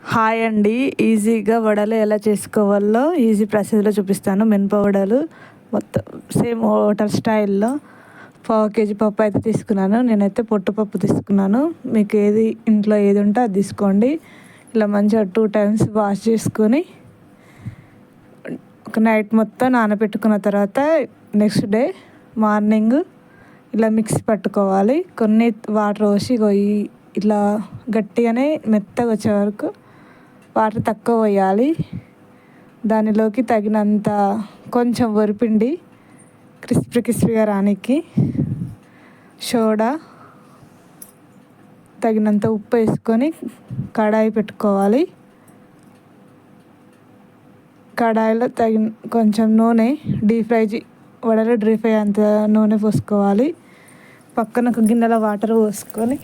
Hi అండి. ఈజీగా వడలు ఎలా చేసుకోవాలో ఈజీ ప్రాసెస్లో చూపిస్తాను. మినప వడలు మొత్తం సేమ్ హోటల్ స్టైల్లో 1/4 kg పప్పు అయితే తీసుకున్నాను. నేనైతే పొట్టుపప్పు తీసుకున్నాను. మీకు ఏది ఇంట్లో ఏది ఉంటే అది తీసుకోండి. ఇలా మంచిగా 2 times వాష్ చేసుకొని ఒక నైట్ మొత్తం నానబెట్టుకున్న తర్వాత నెక్స్ట్ డే మార్నింగ్ ఇలా మిక్సీ పట్టుకోవాలి. కొన్ని వాటర్ పోసి ఇట్లా గట్టిగానే మెత్తగా వచ్చే వరకు వాటర్ తక్కువ పోయాలి. దానిలోకి తగినంత కొంచెం వరిపిండి క్రిస్పీగా రానికి, సోడా, తగినంత ఉప్పు వేసుకొని కడాయి పెట్టుకోవాలి. కడాయిలో కొంచెం నూనె వడలు డీప్ ఫ్రై అంత నూనె పోసుకోవాలి. పక్కన ఒక గిన్నెలో వాటర్ పోసుకొని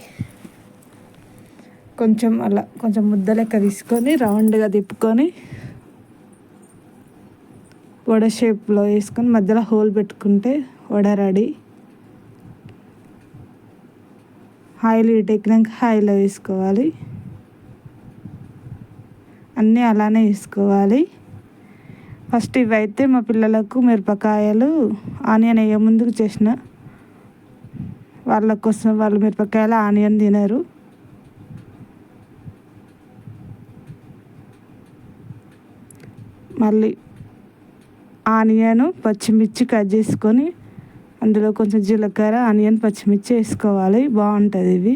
కొంచెం ముద్ద లెక్క తీసుకొని రౌండ్గా తిప్పుకొని వడ షేప్లో వేసుకొని మధ్యలో హోల్ పెట్టుకుంటే వడ రెడీ. ఆయిల్ ఎక్కినాక ఆయిల్లో వేసుకోవాలి. అన్నీ అలానే వేసుకోవాలి. ఫస్ట్ ఇవైతే మా పిల్లలకు మిరపకాయలు ఆనియన్ వేయ ముందుకు చేసిన వాళ్ళ కోసం, వాళ్ళు మిరపకాయలు ఆనియన్ తినరు. మళ్ళీ ఆనియన్ పచ్చిమిర్చి కట్ చేసుకొని అందులో కొంచెం జీలకర్ర, ఆనియన్, పచ్చిమిర్చి వేసుకోవాలి. బాగుంటుంది ఇవి.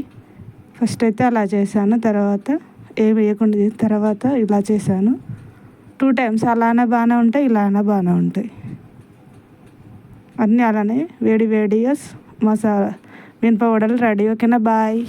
ఫస్ట్ అయితే అలా చేశాను. తర్వాత ఏం వేయకుండా తర్వాత ఇలా చేశాను. 2 times అలానే బాగానే ఉంటాయి, ఇలానే బాగానే ఉంటాయి. అన్నీ అలానే వేడిగా మసాలా మినప వడలు రెడీ. ఓకేనా? బాయ్.